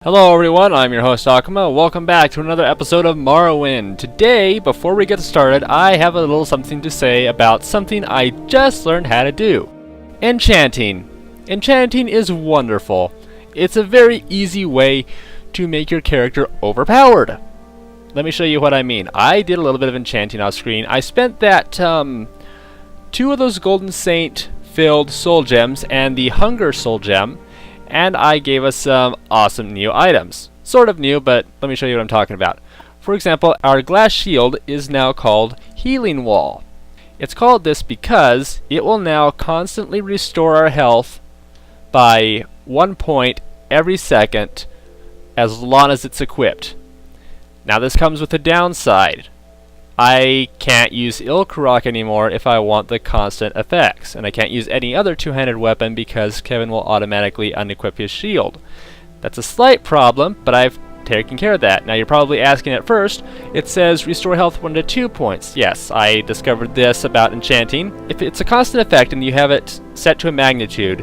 Hello everyone, I'm your host Akuma. Welcome back to another episode of Morrowind. Today, before we get started, I have a little something to say about something I just learned how to do. Enchanting. Enchanting is wonderful. It's a very easy way to make your character overpowered. Let me show you what I mean. I did a little bit of enchanting off screen. I spent that, 2 of those Golden Saint filled soul gems and the Hunger soul gem, and I gave us some awesome new items. Sort of new, but let me show you what I'm talking about. For example, our glass shield is now called Healing Wall. It's called this because it will now constantly restore our health by 1 point every second as long as it's equipped. Now this comes with a downside. I can't use Ilkarok anymore if I want the constant effects, and I can't use any other two-handed weapon because Kevin will automatically unequip his shield. That's a slight problem, but I've taken care of that. Now you're probably asking at first, it says restore health 1 to 2 points. Yes, I discovered this about enchanting. If it's a constant effect and you have it set to a magnitude,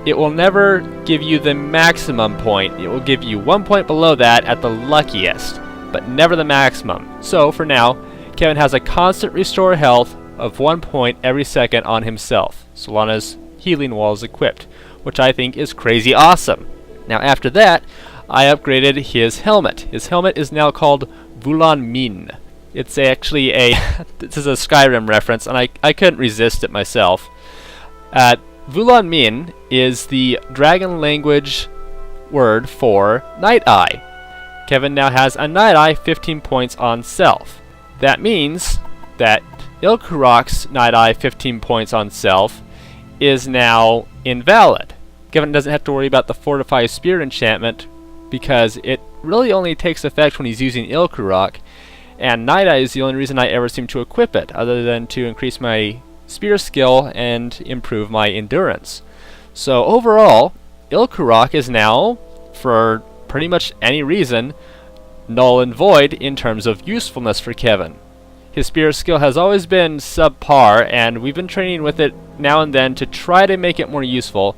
it will never give you the maximum point. It will give you 1 point below that at the luckiest, but never the maximum. So for now, Kevin has a constant restore health of 1 point every second on himself, so long as Healing Wall is equipped, which I think is crazy awesome. Now after that, I upgraded his helmet. His helmet is now called Vulan Min. It's actually a this is a Skyrim reference, and I couldn't resist it myself. Vulan Min is the dragon language word for Night Eye. Kevin now has a Night Eye 15 points on self. That means that Ilkarok's Night Eye 15 points on self is now invalid. Kevin doesn't have to worry about the Fortify Spear enchantment because it really only takes effect when he's using Ilkarok, and Night Eye is the only reason I ever seem to equip it, other than to increase my spear skill and improve my endurance. So overall, Ilkarok is now, for pretty much any reason, null and void in terms of usefulness for Kevin. His spear skill has always been subpar, and we've been training with it now and then to try to make it more useful.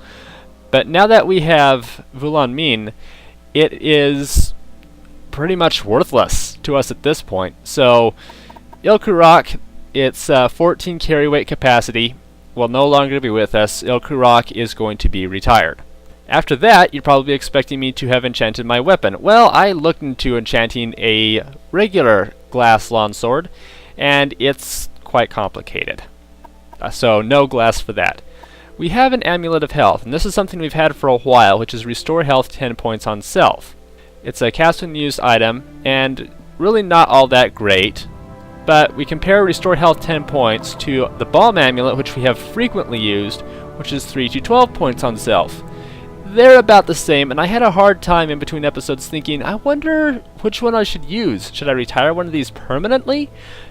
But now that we have Vulan Min, it is pretty much worthless to us at this point. So Ilkarok, its 14 carry weight capacity, will no longer be with us. Ilkarok is going to be retired. After that, you're probably expecting me to have enchanted my weapon. Well, I looked into enchanting a regular glass longsword, and it's quite complicated. So no glass for that. We have an Amulet of Health, and this is something we've had for a while, which is restore health 10 points on self. It's a cast when used item, and really not all that great, but we compare restore health 10 points to the Balm Amulet, which we have frequently used, which is 3 to 12 points on self. They're about the same, and I had a hard time in between episodes thinking, I wonder which one I should use. Should I retire one of these permanently?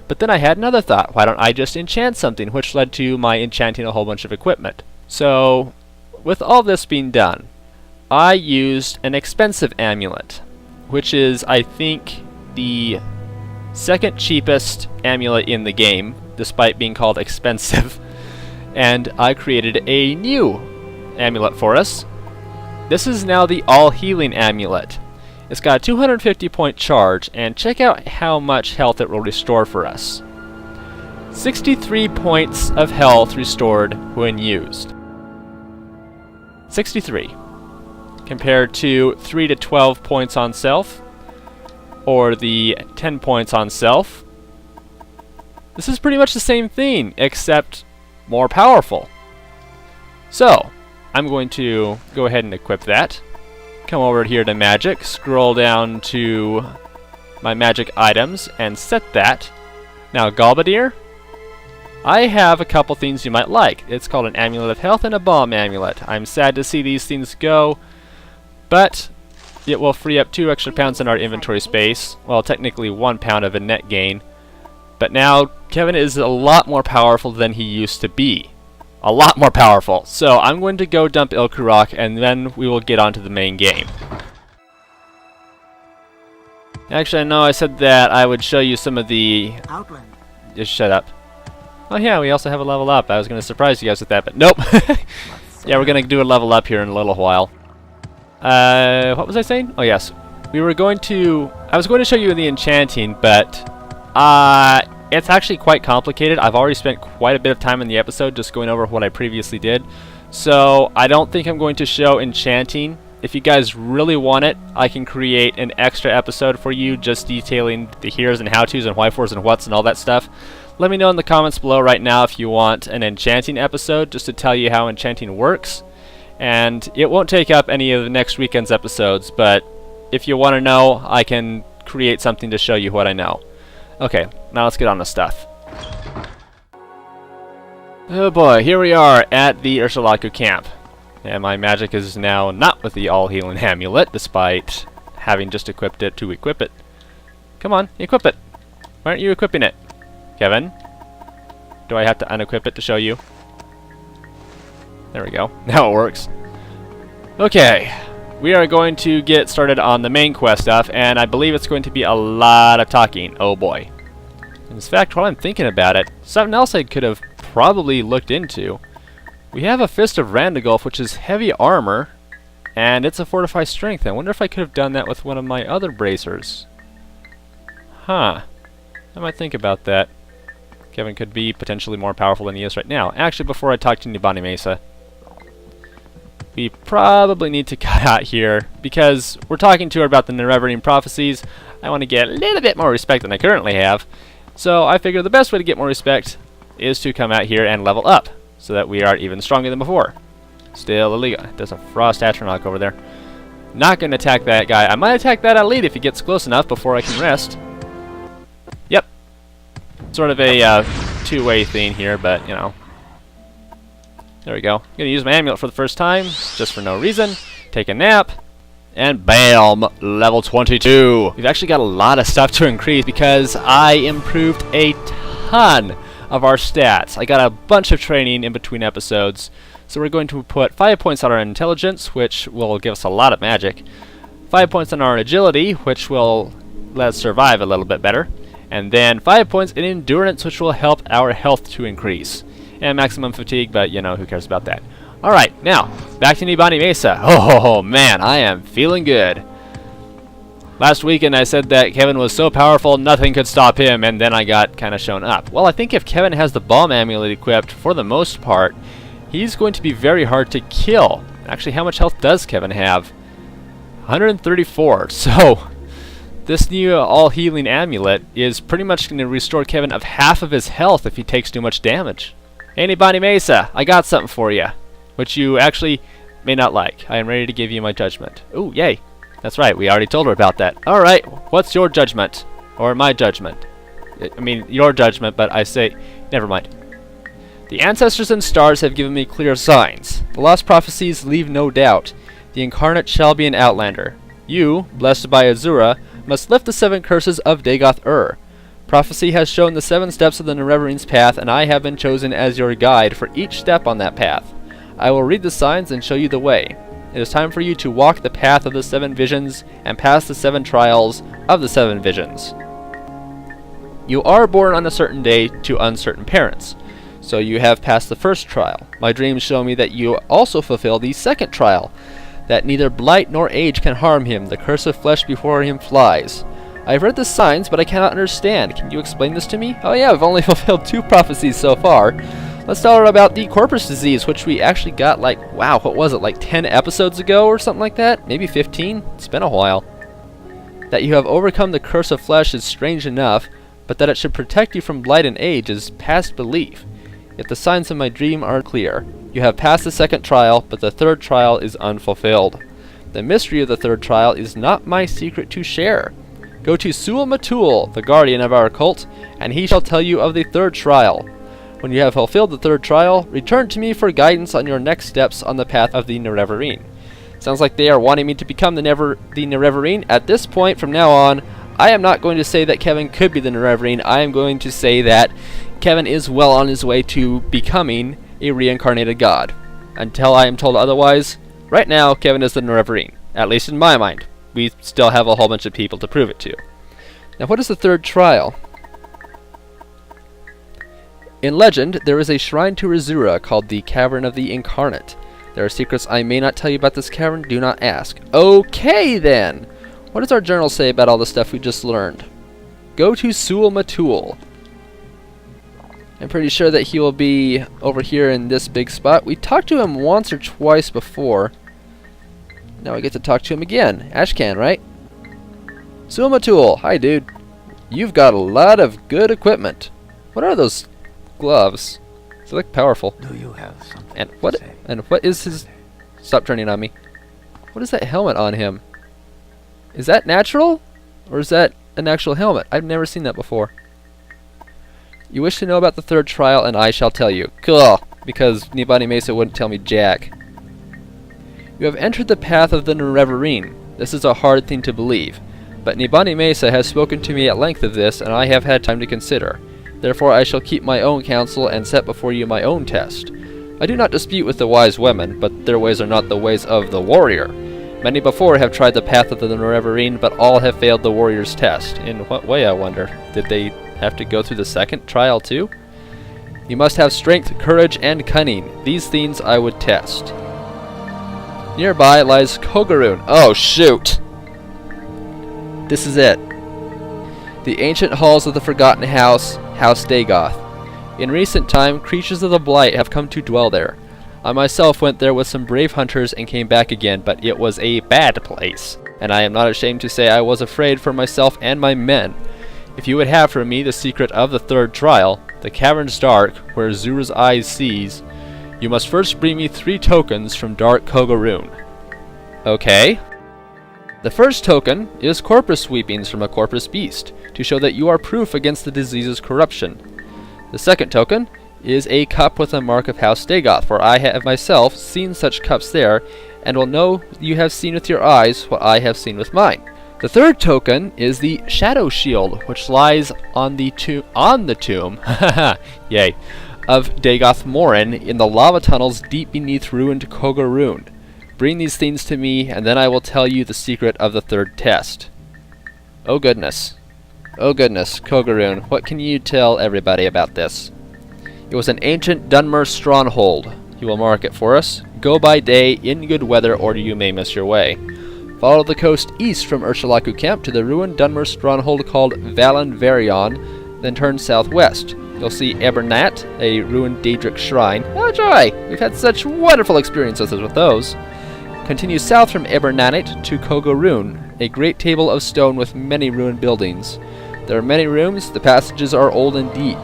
But then I had another thought, why don't I just enchant something, which led to my enchanting a whole bunch of equipment. So, with all this being done, I used an expensive amulet, which is, I think, the second cheapest amulet in the game, despite being called expensive. And I created a new amulet for us. This is now the All Healing Amulet. It's got a 250 point charge, and check out how much health it will restore for us. 63 points of health restored when used. 63. Compared to 3 to 12 points on self, or the 10 points on self. This is pretty much the same thing, except more powerful. So, I'm going to go ahead and equip that. Come over here to Magic, scroll down to my magic items, and set that. Now, Galbadir, I have a couple things you might like. It's called an Amulet of Health and a Balm Amulet. I'm sad to see these things go, but it will free up 2 extra pounds in our inventory space. Well, technically 1 pound of a net gain. But now, Kevin is a lot more powerful than he used to be. A lot more powerful. So I'm going to go dump Ilkarok, and then we will get on to the main game. Actually, I know I said that I would show you some of the... Outland. Just shut up. Oh yeah, we also have a level up. I was going to surprise you guys with that, but nope. Yeah, we're going to do a level up here in a little while. What was I saying? Oh yes, I was going to show you the enchanting, but it's actually quite complicated. I've already spent quite a bit of time in the episode just going over what I previously did, so I don't think I'm going to show enchanting. If you guys really want it, I can create an extra episode for you just detailing the here's and how-tos and why-fors and what's and all that stuff. Let me know in the comments below right now if you want an enchanting episode just to tell you how enchanting works. And it won't take up any of the next weekend's episodes, but if you want to know, I can create something to show you what I know. Okay, now let's get on to stuff. Oh boy, here we are at the Urshulaku camp. And my magic is now not with the all-healing amulet, despite having just equipped it to equip it. Come on, equip it. Why aren't you equipping it? Kevin? Do I have to unequip it to show you? There we go. Now it works. Okay, we are going to get started on the main quest stuff, and I believe it's going to be a lot of talking. Oh boy. In fact, while I'm thinking about it, something else I could have probably looked into. We have a Fist of Randagulf, which is heavy armor, and it's a fortified strength. I wonder if I could have done that with one of my other bracers. Huh. I might think about that. Kevin could be potentially more powerful than he is right now. Actually, before I talk to Nibani Mesa, we probably need to cut out here, because we're talking to her about the Nerevarine prophecies. I want to get a little bit more respect than I currently have. So I figure the best way to get more respect is to come out here and level up, so that we are even stronger than before. Still illegal. There's a Frost Atronach over there. Not going to attack that guy. I might attack that elite if he gets close enough before I can rest. Yep. Sort of a two-way thing here, but, you know. There we go. I'm going to use my amulet for the first time, just for no reason. Take a nap. And bam! Level 22! We've actually got a lot of stuff to increase because I improved a ton of our stats. I got a bunch of training in between episodes, so we're going to put 5 points on our intelligence, which will give us a lot of magic, 5 points on our agility, which will let us survive a little bit better, and then 5 points in endurance, which will help our health to increase, and maximum fatigue, but you know, who cares about that. Alright, now, back to Nibani Mesa. Oh man, I am feeling good. Last weekend I said that Kevin was so powerful nothing could stop him, and then I got kind of shown up. Well, I think if Kevin has the bomb amulet equipped, for the most part, he's going to be very hard to kill. Actually, how much health does Kevin have? 134. So, this new all-healing amulet is pretty much going to restore Kevin of half of his health if he takes too much damage. Hey, Nibani Mesa, I got something for you, which you actually may not like. I am ready to give you my judgment. Ooh, yay. That's right, we already told her about that. Alright, what's your judgment? Or my judgment? I mean, your judgment, but I say, never mind. The ancestors and stars have given me clear signs. The lost prophecies leave no doubt. The incarnate shall be an outlander. You, blessed by Azura, must lift the 7 curses of Dagoth-Ur. Prophecy has shown the 7 steps of the Nerevarines path, and I have been chosen as your guide for each step on that path. I will read the signs and show you the way. It is time for you to walk the path of the 7 visions and pass the 7 trials of the 7 visions. You are born on a certain day to uncertain parents, so you have passed the first trial. My dreams show me that you also fulfill the second trial, that neither blight nor age can harm him. The curse of flesh before him flies. I have read the signs, but I cannot understand. Can you explain this to me? Oh yeah, I've only fulfilled 2 prophecies so far. Let's tell her about the corpus disease, which we actually got like, wow, what was it, like 10 episodes ago or something like that? Maybe 15? It's been a while. That you have overcome the curse of flesh is strange enough, but that it should protect you from blight and age is past belief. Yet the signs of my dream are clear. You have passed the 2nd trial, but the 3rd trial is unfulfilled. The mystery of the 3rd trial is not my secret to share. Go to Sul Matul, the guardian of our cult, and he shall tell you of the 3rd trial. When you have fulfilled the 3rd trial, return to me for guidance on your next steps on the path of the Nerevarine. Sounds like they are wanting me to become the Nerevarine. At this point, from now on, I am not going to say that Kevin could be the Nerevarine. I am going to say that Kevin is well on his way to becoming a reincarnated god. Until I am told otherwise, right now, Kevin is the Nerevarine. At least in my mind. We still have a whole bunch of people to prove it to. Now, what is the 3rd trial? In legend, there is a shrine to Azura called the Cavern of the Incarnate. There are secrets I may not tell you about this cavern. Do not ask. Okay, then. What does our journal say about all the stuff we just learned? Go to Sul Matul. I'm pretty sure that he will be over here in this big spot. We talked to him once or twice before. Now I get to talk to him again. Ashcan, right? Sul Matul. Hi, dude. You've got a lot of good equipment. What are those gloves? They look powerful. Do you have something And what? to say? And what is his? Stop turning on me. What is that helmet on him? Is that natural, or is that an actual helmet? I've never seen that before. You wish to know about the third trial, and I shall tell you. Cool. Because Nibani Mesa wouldn't tell me jack. You have entered the path of the Nerevarine. This is a hard thing to believe, but Nibani Mesa has spoken to me at length of this, and I have had time to consider. Therefore I shall keep my own counsel and set before you my own test. I do not dispute with the wise women, but their ways are not the ways of the warrior. Many before have tried the path of the Nerevarine, but all have failed the warrior's test. In what way, I wonder? Did they have to go through the second trial too? You must have strength, courage, and cunning. These things I would test. Nearby lies Kogoruhn. Oh, shoot! This is it. The ancient halls of the Forgotten House, House Dagoth. In recent time, creatures of the Blight have come to dwell there. I myself went there with some brave hunters and came back again, but it was a bad place, and I am not ashamed to say I was afraid for myself and my men. If you would have from me the secret of the third trial, the cavern's dark, where Zura's eyes sees, you must first bring me 3 tokens from Dark Kogoruhn. Okay. The first token is corpus sweepings from a corpus beast, to show that you are proof against the disease's corruption. The second token is a cup with a mark of House Dagoth, for I have myself seen such cups there, and will know you have seen with your eyes what I have seen with mine. The third token is the Shadow Shield, which lies on the tomb, yay, of Dagoth Morin in the lava tunnels deep beneath ruined Kogoruhn. Bring these things to me, and then I will tell you the secret of the third test. Oh goodness. Oh goodness, Kogoruhn, what can you tell everybody about this? It was an ancient Dunmer stronghold. He will mark it for us. Go by day, in good weather, or you may miss your way. Follow the coast east from Urshalaku Camp to the ruined Dunmer stronghold called Valenverion, then turn southwest. You'll see Ebernat, a ruined Daedric shrine. Oh joy! We've had such wonderful experiences with those. Continue south from Ebernanit to Kogoruhn, a great table of stone with many ruined buildings. There are many rooms, the passages are old and deep.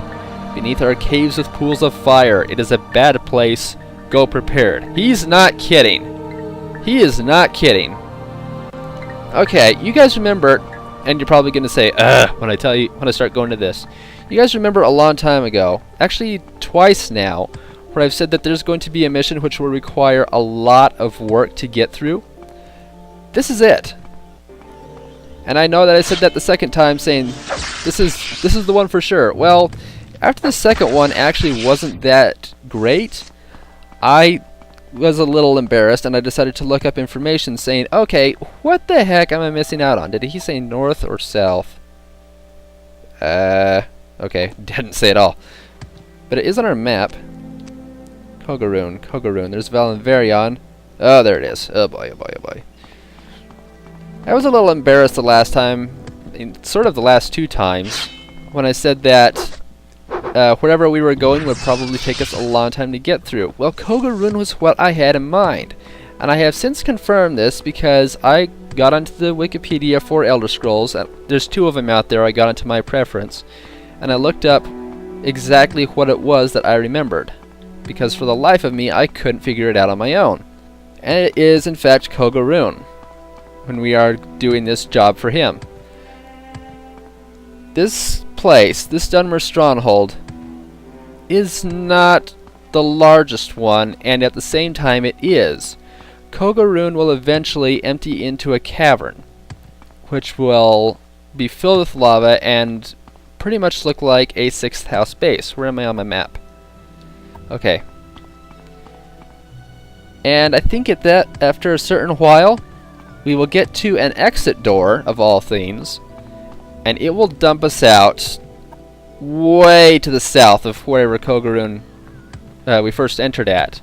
Beneath are caves with pools of fire. It is a bad place. Go prepared. He's not kidding. He is not kidding. Okay, you guys remember, and you're probably going to say, when I start going to this. You guys remember a long time ago, actually twice now, where I've said that there's going to be a mission which will require a lot of work to get through? This is it. And I know that I said that the second time, saying, this is the one for sure. Well, after the second one actually wasn't that great, I was a little embarrassed, and I decided to look up information saying, okay, what the heck am I missing out on? Did he say north or south? Okay, didn't say it all. But it is on our map. Kogoruhn. There's Valenverion. Oh, there it is. Oh boy, oh boy, oh boy. I was a little embarrassed the last time, sort of the last 2 times, when I said that wherever we were going would probably take us a long time to get through. Well, Kogoruhn was what I had in mind, and I have since confirmed this because I got onto the Wikipedia for Elder Scrolls. There's 2 of them out there. I got into my preference, and I looked up exactly what it was that I remembered, because for the life of me I couldn't figure it out on my own. And it is in fact Kogoruhn, when we are doing this job for him. This place, this Dunmer stronghold, is not the largest one, and at the same time it is. Kogoruhn will eventually empty into a cavern, which will be filled with lava and pretty much look like a 6th house base. Where am I on my map? Okay. And I think after a certain while, we will get to an exit door, of all things, and it will dump us out way to the south of wherever Kogoruhn we first entered at.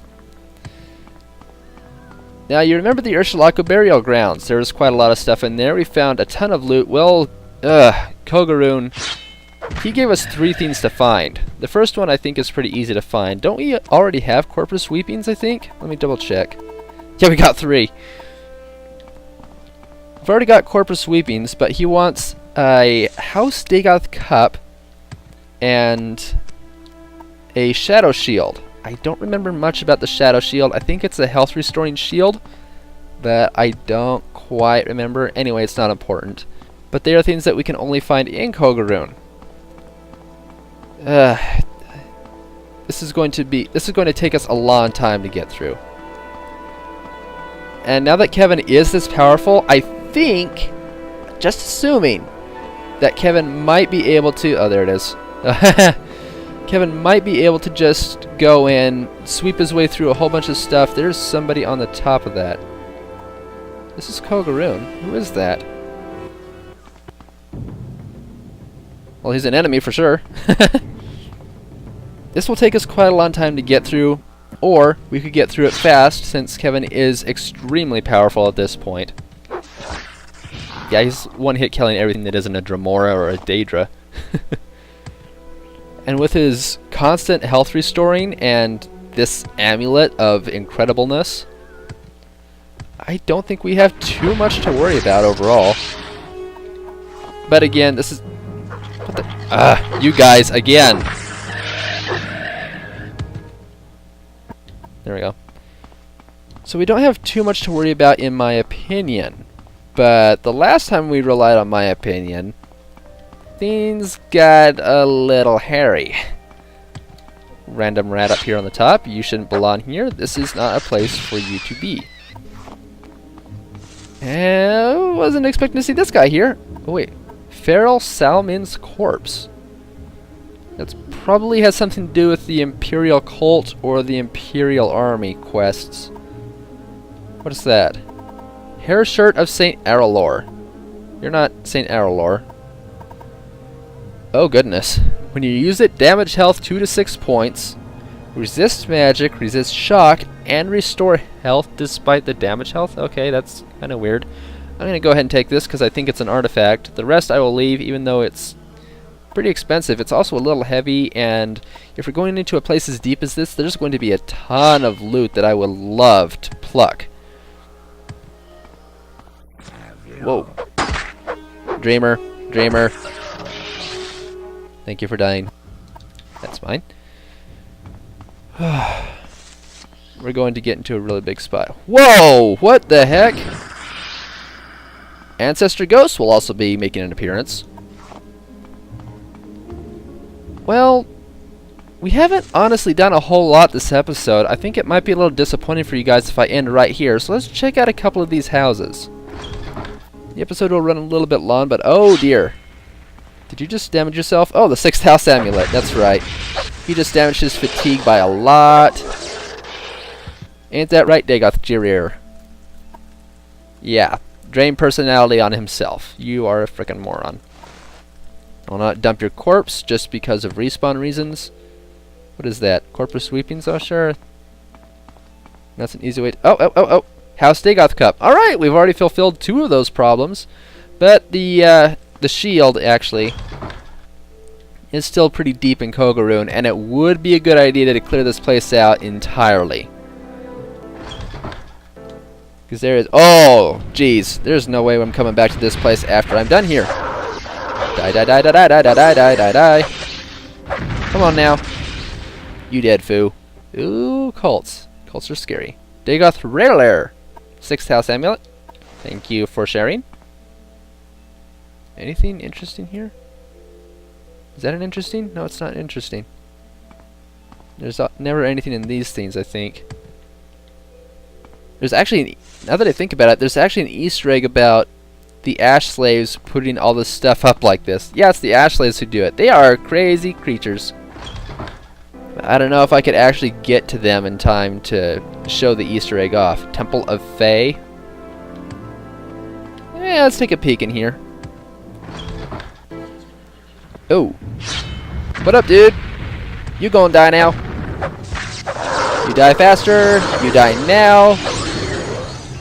Now, you remember the Ursulaco burial grounds. There was quite a lot of stuff in there. We found a ton of loot. Well, Kogoruhn, he gave us 3 things to find. The first one I think is pretty easy to find. Don't we already have Corpus Weepings, I think? Let me double check. Yeah, we got 3. We've already got Corpus Weepings, but he wants a House Dagoth Cup and a Shadow Shield. I don't remember much about the Shadow Shield. I think it's a health restoring shield, but I don't quite remember. Anyway, it's not important. But they are things that we can only find in Kogoruhn. This is going to take us a long time to get through. And now that Kevin is this powerful, I think, just assuming, that Kevin might be able to... Oh, there it is. Kevin might be able to just go in, sweep his way through a whole bunch of stuff. There's somebody on the top of that. This is Kogoruhn. Who is that? Well, he's an enemy for sure. This will take us quite a long time to get through, or we could get through it fast since Kevin is extremely powerful at this point. Yeah, he's one-hit killing everything that isn't a Dremora or a Daedra. And with his constant health restoring and this amulet of incredibleness, I don't think we have too much to worry about overall. But again, this is... What the... you guys, again! There we go. So we don't have too much to worry about in my opinion. But the last time we relied on my opinion, things got a little hairy. Random rat up here on the top. You shouldn't belong here. This is not a place for you to be. And wasn't expecting to see this guy here. Oh wait. Feral Salmon's corpse. That probably has something to do with the Imperial Cult or the Imperial Army quests. What is that? Hair shirt of Saint Aralor. You're not Saint Aralor. Oh goodness. When you use it, damage health 2 to 6 points, resist magic, resist shock, and restore health despite the damage health? Okay, that's kind of weird. I'm going to go ahead and take this because I think it's an artifact. The rest I will leave even though it's pretty expensive. It's also a little heavy, and if we're going into a place as deep as this, there's going to be a ton of loot that I would love to pluck. Whoa. Dreamer. Dreamer. Thank you for dying. That's fine. We're going to get into a really big spot. Whoa! What the heck? Ancestor Ghost will also be making an appearance. Well, we haven't honestly done a whole lot this episode. I think it might be a little disappointing for you guys if I end right here. So let's check out a couple of these houses. The episode will run a little bit long, but oh dear. Did you just damage yourself? Oh, the 6th house amulet. That's right. He just damaged his fatigue by a lot. Ain't that right, Dagoth Jirir? Yeah. Drain personality on himself. You are a frickin' moron. I'll not dump your corpse just because of respawn reasons. What is that? Corpus Weepings? Oh, sure. That's an easy way to... Oh! House Dagoth Cup. Alright, we've already fulfilled 2 of those problems. But the shield, actually, is still pretty deep in Kogoruhn, and it would be a good idea to clear this place out entirely. Because there is... Oh, jeez. There's no way I'm coming back to this place after I'm done here. Die, die, die, die, die, die, die, die, die, die. Come on now. You dead, foo. Ooh, cults. Cults are scary. Dagoth Railer. 6th house amulet. Thank you for sharing. Anything interesting here? Is that an interesting? No, it's not interesting. There's never anything in these things, I think. There's actually, now that I think about it, there's actually an Easter egg about the Ash Slaves putting all this stuff up like this. Yeah, it's the Ash Slaves who do it. They are crazy creatures. I don't know if I could actually get to them in time to show the Easter egg off. Temple of Fae. Yeah, let's take a peek in here. Oh. What up, dude? You gonna die now. You die faster. You die now.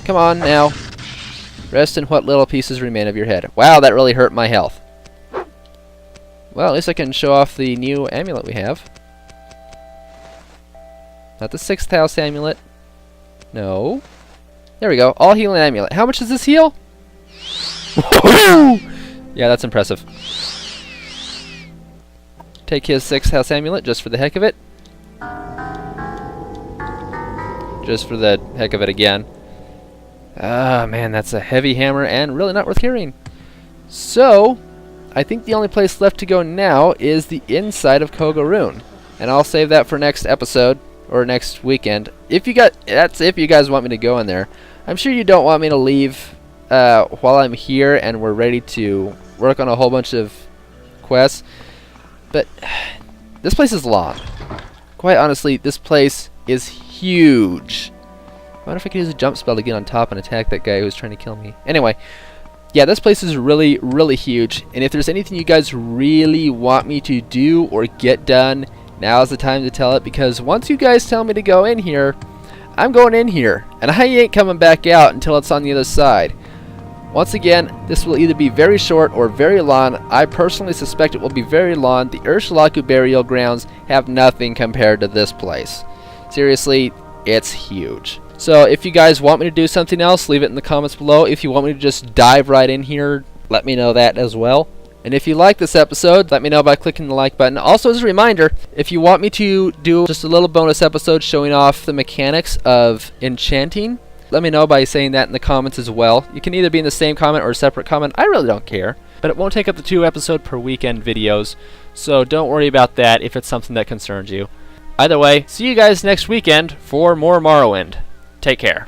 Come on now. Rest in what little pieces remain of your head. Wow, that really hurt my health. Well, at least I can show off the new amulet we have. Not the 6th house amulet. No. There we go. All healing amulet. How much does this heal? Yeah, that's impressive. Take his 6th house amulet just for the heck of it. Just for the heck of it again. Ah, man, that's a heavy hammer and really not worth carrying. So, I think the only place left to go now is the inside of Kogoruhn. And I'll save that for next episode, or next weekend. If you guys want me to go in there. I'm sure you don't want me to leave while I'm here and we're ready to work on a whole bunch of quests. But this place is long. Quite honestly, this place is huge. I wonder if I could use a jump spell to get on top and attack that guy who was trying to kill me. Anyway, yeah, this place is really, really huge. And if there's anything you guys really want me to do or get done, now's the time to tell it. Because once you guys tell me to go in here, I'm going in here. And I ain't coming back out until it's on the other side. Once again, this will either be very short or very long. I personally suspect it will be very long. The Urshulaku burial grounds have nothing compared to this place. Seriously, it's huge. So if you guys want me to do something else, leave it in the comments below. If you want me to just dive right in here, let me know that as well. And if you like this episode, let me know by clicking the like button. Also, as a reminder, if you want me to do just a little bonus episode showing off the mechanics of enchanting, let me know by saying that in the comments as well. You can either be in the same comment or a separate comment. I really don't care. But it won't take up the 2 episode per weekend videos, so don't worry about that if it's something that concerns you. Either way, see you guys next weekend for more Morrowind. Take care.